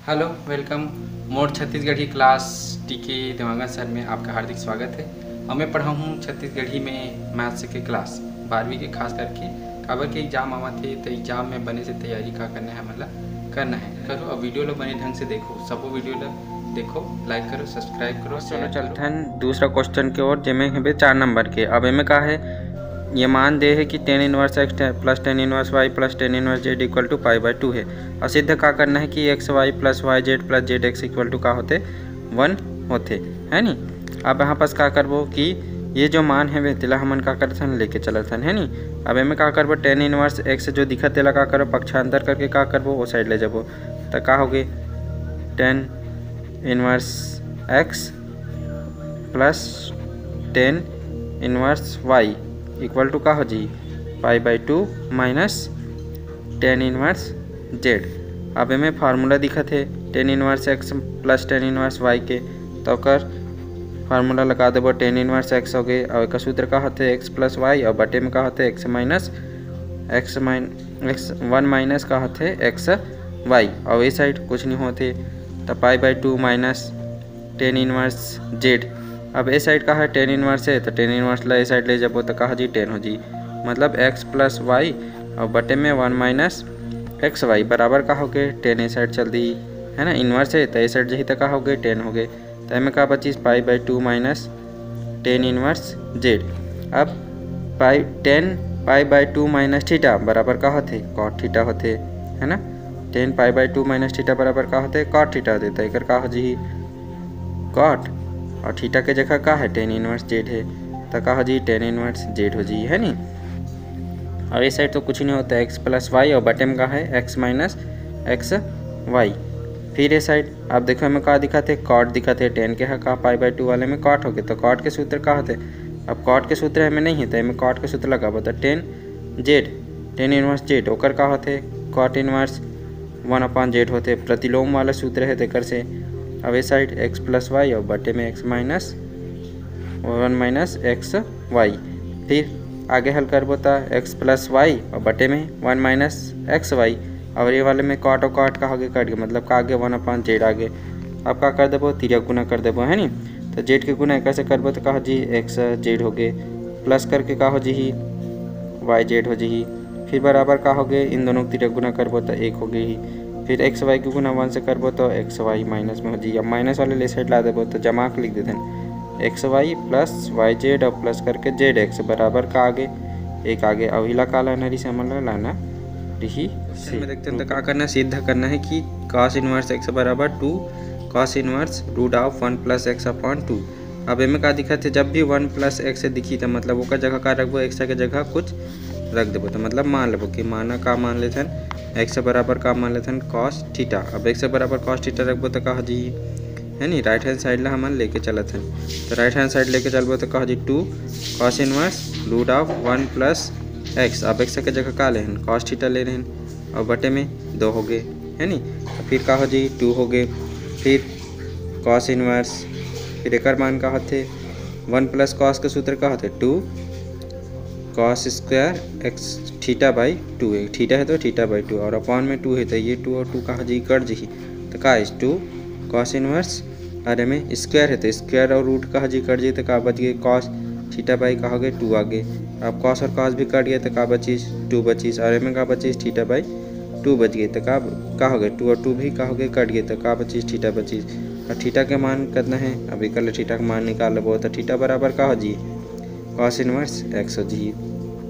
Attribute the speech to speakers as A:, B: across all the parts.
A: Hello welcome मोर Chhattisgarhi class टीके Dewangan sir में आपका हार्दिक स्वागत है। और मैं पढ़ा हूँ छत्तीसगढ़ी में मैथ्स के क्लास 12वीं के, खास करके काबर के एग्जाम आवा थे तो एग्जाम में बने से तैयारी का करना है, मतलब करना है करो। और वीडियो लोग बने ढंग से देखो, सबो वीडियो लोग देखो, लाइक करो, सब्सक्राइब करो। चलो चलते हैं दूसरा क्वेश्चन की ओर, जिसमें है 4 नंबर के। अब इनमें का है, ये मान दे है कि tan inverse x plus tan inverse y plus tan inverse z equal to π/2 है। और सिद्ध का करना है कि X Y plus Y Z plus Z X equal to का होते 1 होते है नी। अब यहाँ पास का करबो कि ये जो मान है वे तिला हमन का करथन लेके चलथन है नी। अब इनमें का करबो tan इनवर्स x जो दिखत तेला का करो पक्षांतर करके का करबो वो साइड ले जाबो, तो का होगे tan inverse x plus tan inverse y equal to का हो जी π/2 माइनस tan इनवर्स z। अब इनमें फार्मूला दिखत है tan inverse x plus tan inverse y के, तो कर फार्मूला लगा देबो tan इनवर्स x हो गए। और एक सूत्र का होते x प्लस वाई, और बटे में का होते x वन माइनस का होते x y, और ये साइड कुछ नहीं होते तो π/2 माइनस tan इनवर्स z। अब ए साइड का है tan इनवर्स है तो tan इनवर्स ला ए साइड ले जाबो तो कहा जी tan हो जी, मतलब x प्लस वाई और बटे में 1 माइनस एक्स वाई बराबर का हो गए tan ए साइड चल दी है ना, इनवर्स है तो ए साइड जही तक का हो गए tan हो गए। तो एम का बची π/2 माइनस tan इनवर्स z। अब tan π/2 माइनस थीटा बराबर का होते cot थीटा होते है ना। tan π/2 माइनस थीटा बराबर का होते cot थीटा होते, तो एकर का हो जी cot, और थीटा के जगह का है tan इनवर्स z है तो का हो जी tan इनवर्स z हो जी है नी। और इस साइड तो कुछ नहीं होता x प्लस वाई, और बटे में का है x माइनस एक्स वाई। फिर ये साइड आप देखो हमें का दिखाते cot दिखाते tan के है का π/2 वाले में cot हो गए, तो cot के सूत्र का होते, अब cot के सूत्र हमें नहीं है तो हमें cot के सूत्र लगाबो तो tan इनवर्स z ओकर का होते cot इनवर्स 1/z होते, प्रतिलोम वाला सूत्र है तेकर से। अब ये साइड x प्लस वाई और बटे में x minus 1 minus x y. फिर आगे हल करबो तो x प्लस वाई और बटे में 1 माइनस एक्स वाई, और ये वाले में cot और cot का आगे कट गया, मतलब का आगे 1/z आगे। अब का कर देबो तिरिया गुना कर देबो है नी, तो z के गुना कैसे करबो तो कहा जी x z हो गए, प्लस करके का हो जी y z हो जी, फिर बराबर का हो गए इन दोनों तिरिया गुना करबो तो 1 हो गई। फिर एक्स वाई की गुना 1 से करबो तो एक्स वाई माइनस में हो जी, अब माइनस वाले ले साइड ला देबो तो जमा के लिख देते हैं x Y plus Y z और प्लस करके जेड एक्स बराबर का आगे एक आगे। अब हिला का लाना रही से हमला लाना रही से देखते हैं तो का करना, सिद्ध करना है कि cos इनवर्स x बराबर 2 cos inverse root of 1 plus x upon 2। अब इनमें का दिखा थे जब भी 1 प्लस एक्स दिखी तो मतलब वो का जगह का रखबो एक्स के जगह कुछ रख देबो, तो मतलब मान लेबो कि माना का मान लेते हैं x बराबर का मान लेते हैं cos थीटा। अब x बराबर cos थीटा रखबो तो कहा जी है नी राइट हैंड साइड ला हमन लेके चलत हैं, तो राइट हैंड साइड लेके चलबो तो कहा जी 2 cos inverse root of 1 plus x. अब x के जगह का ले हैं cos थीटा ले रहे हैं, और बटे में 2 हो गए है नी। तो फिर का हो जी 2 हो गए, फिर cos इनवर्स, फिर एक मान का होते 1 प्लस cos के सूत्र का होते 2 cos square x theta by 2 है, थीटा है तो थीटा बाई 2 और अपॉन में 2 है तो ये 2 और 2 कहा जी कट जी, तो का इस 2 cos इनवर्स अरे में स्क्वायर है तो स्क्वायर और रूट कहा जी कट जी, तो का बच गए cos थीटा बाई कहा गए 2 आगे। अब cos और cos भी कट गया तो का बचीस 2 बचीस, और में का बचीस थीटा बाई 2 बच गए, तो का हो गए 2 और 2 भी का हो गए कट गए, तो का बचीस थीटा बचीस। और थीटा के मान कितना है, अभी कल थीटा का मान निकाल लो, तो थीटा बराबर का हो जी cos इनवर्स एक्स हो जी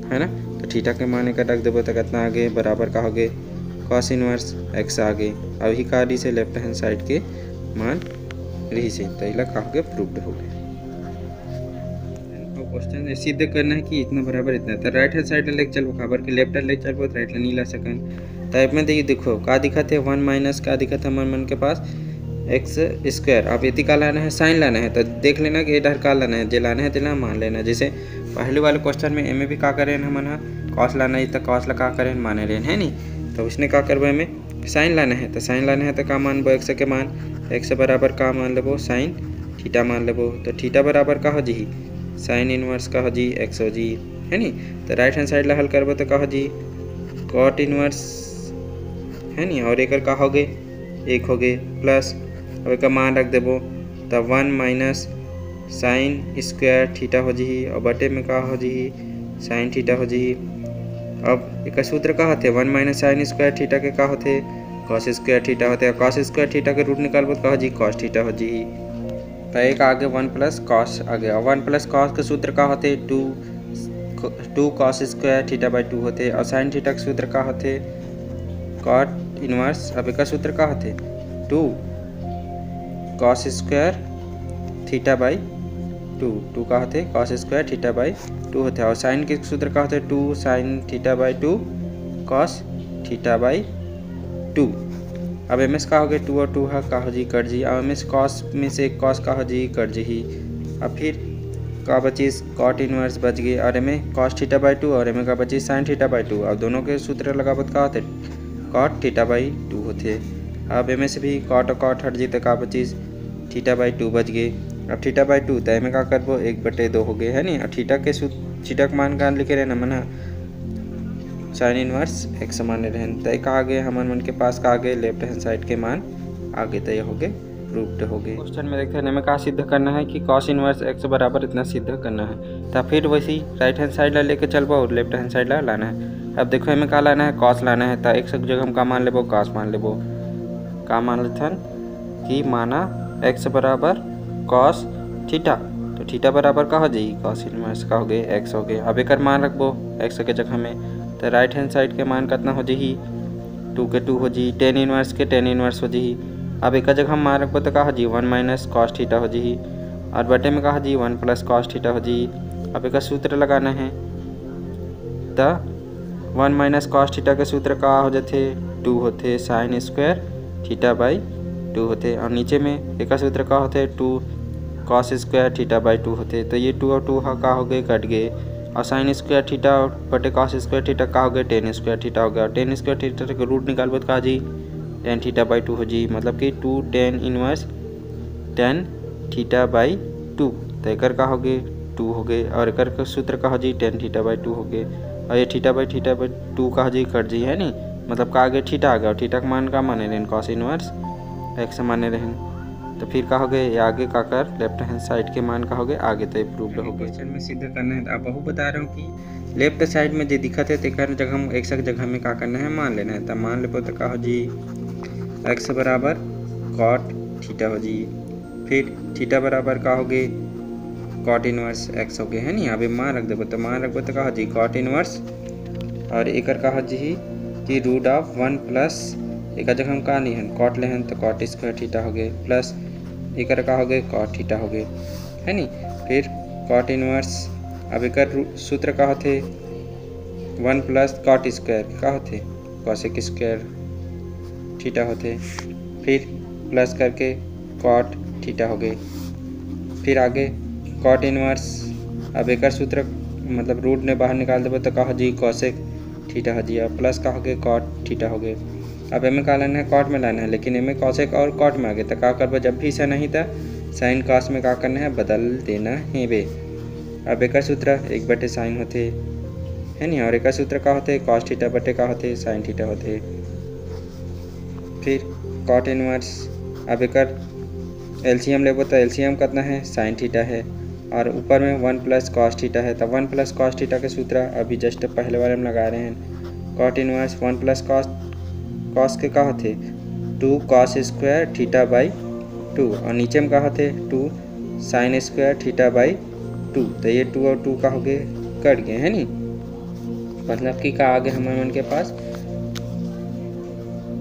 A: है ना। तो थीटा के मान का रख देबो तो कितना आगे बराबर का हो गए cos इनवर्स एक्स आगे। अब ही का डी से लेफ्ट हैंड साइड के मान रही से तो इला का हो गया प्रूव्ड हो गया। क्वेश्चन सिद्ध करना है कि इतना बराबर इतना, तो राइट हैंड साइड लेके चलो खबर के लेफ्ट हैंड लेके चलो तो राइट नहीं ला सकन। टाइप में देखिए देखो का दिखाते 1 माइनस का दिखाता मन के पास एक्स स्क्वायर। आप इति का लाना है साइन लाना है, तो देख लेना कि इधर का लाना है, जो लाना है तेला मान लेना। जैसे पहले वाले क्वेश्चन में एम भी का करें हमन कॉस लाना है तो कॉस ला का करें माने रहे है नी, तो उसने का करबो हमें साइन लाना है, तो साइन लाना है तो का मानबो एक्स के मान एक्स बराबर का मान लेबो साइन थीटा मान लेबो, तो थीटा बराबर का हो जी साइन इनवर्स का हो जी एक्स हो जी है नी। तो राइट हैंड साइड ला हल करबो तो का हो जी cot इनवर्स है नी, और एक का हो गए 1 हो गए प्लस अब एक मान रख देबो तब 1 माइनस साइन स्क्वायर थीटा हो जी और बटे में का हो जी साइन थीटा हो जी। अब एक सूत्र का होते 1 माइनस साइन स्क्वायर थीटा के का होते कॉस स्क्वायर थीटा होते हैं। कॉस स्क्वायर थीटा के रूट निकालबो तो कहा जी कॉस थीटा हो जी। तो एक आगे 1 प्लस कॉस आ गया। 1 प्लस कॉस के सूत्र का होते 2 कॉस स्क्वायर थीटा बाई 2 होते और साइन थीटा के सूत्र का होते कॉट इनवर्स। अब एक सूत्र का होते 2 कॉस स्क्वायर थीटा बाई 2 का होते कॉस स्क्वायर थीटा बाई 2 होते और साइन के सूत्र का होते 2 sine theta by 2 cos theta by 2। अब एम एस का हो गया 2 और 2 है का हो जी कट जी। अब एम एस कॉस में से कॉस का हो जी कट जी ही। अब फिर का बचीस कॉट इनवर्स बच गए और एम कॉस थीटा बाई 2 और एम का बची साइन थीटा बाई 2। अब दोनों के सूत्र लगावत का होते कॉट थीटा बाई 2 होते। अब एम से भी कॉट और कॉट हट जी तो का बचीस थीटा बाई 2 बच गए। अब थीटा बाई 2 तो एम का करबो 1/2 हो गए है नी। और थीटा के थीटा का मान का लिखे रहना मना साइन इनवर्स x समान रहन तय का आगे हमन मन के पास का आगे लेफ्ट हैंड साइड के मान आगे तय हो गए प्रूव्ड हो गए। क्वेश्चन में देखते हैं हमें का सिद्ध करना है कि cos इनवर्स x बराबर इतना सिद्ध करना है। तो फिर वैसे ही राइट हैंड साइड ला लेके चलबो और लेफ्ट हैंड साइड ला लाना है। अब देखो हमें का लाना है cos लाना है। तो एक जगह हम का मान लेबो cos मान लेबो। का मान लेथन कि माना x बराबर cos थीटा तो थीटा बराबर का हो जाएगी cos इनवर्स का हो गए x हो गए। अब एक मान रखबो x के जगह में तो राइट हैंड साइड के मान कितना हो जी 2 के 2 हो जी टेन इनवर्स के टेन इनवर्स हो जी। अब एक जगह हम मान रखबो तो का हो जी 1 माइनस कॉस थीटा हो जी और बटे में का हो जी 1 प्लस कॉस थीटा हो जी। अब एक सूत्र लगाना है तो 1 माइनस कॉस थीटा के सूत्र का हो जाते 2 होते साइन स्क्वायर थीटा बाई 2 होते और नीचे में एक सूत्र का होते 2 कॉस स्क्वायर थीटा बाई 2 होते। तो ये 2 और 2 का हो गए कट गए और साइन स्क्वायर थीटा बटे कॉस स्क्वायर थीटा का हो गया टेन स्क्वायर थीटा हो गया और टेन स्क्वायर थीटा के रूट निकालबो तो का जी टेन थीटा बाई 2 हो जी। मतलब कि 2 tan inverse tan theta by 2 तो एक का हो गए 2 हो गए और एक का सूत्र का हो जी टेन थीटा बाई 2 हो गए और ये थीटा बाई 2 का हो जी कट जी है नी। मतलब का आगे थीटा आ गया और थीटा का मान का माने रहन कॉस इनवर्स x माने रहन। तो फिर का हो गए आगे का कर लेफ्ट हैंड साइड के मान का हो गए आगे तय प्रूव्ड हो गए। क्वेश्चन में सिद्ध करना है। आप बहु बता रहा हूँ कि लेफ्ट साइड में जो दिखत है तेकर जगह हम x की जगह में का करना है मान लेना है। तो मान लेबो तो का हो जी x बराबर कॉट थीटा हो जी। फिर थीटा बराबर का हो गए कॉट इनवर्स x हो गए है नी। अभी मान रख देबो तो मान रखबो तो का हो जी कॉट इनवर्स और एक का हो जी कि रूट ऑफ 1 प्लस एक जगह हम का नहीं है कॉट ले हैं तो कॉट स्क्वायर थीटा हो गए प्लस एक का हो गए कॉट थीटा हो गए है नी। फिर कॉट इनवर्स अब एक सूत्र का होते 1 प्लस कॉट स्क्वायर का होते कॉसेक स्क्वायर थीटा होते। फिर प्लस करके कॉट थीटा हो गए। फिर आगे कॉट इनवर्स अब एक सूत्र मतलब रूट ने बाहर निकाल देबो तो का हो जी कॉसेक थीटा हो जी और प्लस का हो गए कॉट थीटा हो गए। अब एम का लाना है कॉट में लाना है लेकिन एम कॉसेक और कॉट में आ गए तो का करबो जब भी ऐसा नहीं था साइन कॉस में का करना है बदल देना है बे। अब एक सूत्र 1 साइन होते है नी और एक सूत्र का होते कॉस थीटा बटे का होते साइन थीटा होते। फिर कॉट इनवर्स अब एक एलसीएम लेबो तो एलसीएम कितना है साइन थीटा है और ऊपर में 1 प्लस कॉस थीटा है। तो 1 प्लस कॉस थीटा के सूत्र अभी जस्ट पहले वाले में लगा रहे हैं। कॉट इनवर्स 1 प्लस कॉस के का होते 2 कॉस स्क्वायर थीटा बाई 2 और नीचे में का होते 2 साइन स्क्वायर थीटा बाई 2। तो ये 2 और 2 का हो गए कट गए है नी। मतलब कि का आगे हमारे मन के पास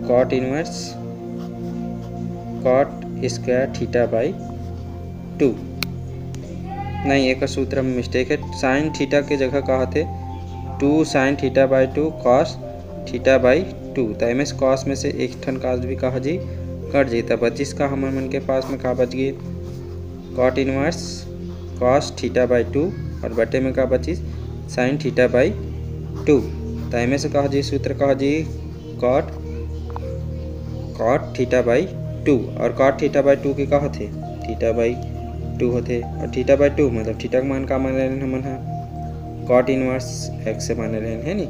A: cot inverse cot square theta by 2 नहीं एक सूत्र में मिस्टेक है। साइन थीटा के जगह का होते 2 sine theta by 2 cos theta by 2। तो एम एस कॉस में से एक ठन काज भी कहा जी कट जी। तब 25 का हमारे मन के पास में का बच गए cot inverse cos theta by 2 और बटे में का बची साइन थीटा बाई 2। तो एम से कहा जी सूत्र कहा जी कॉट थीटा बाई 2 और कॉट थीटा बाई 2 के का होते थीटा बाई 2 होते और थीटा बाई 2 मतलब थीटा का मान का मान रहे हमन हा कॉट इनवर्स x से मान रहे है नी।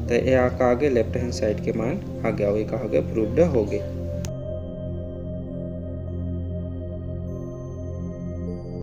A: तो ये का आगे लेफ्ट हैंड साइड के मान आ गया वही का हो गया प्रूव्ड हो गए।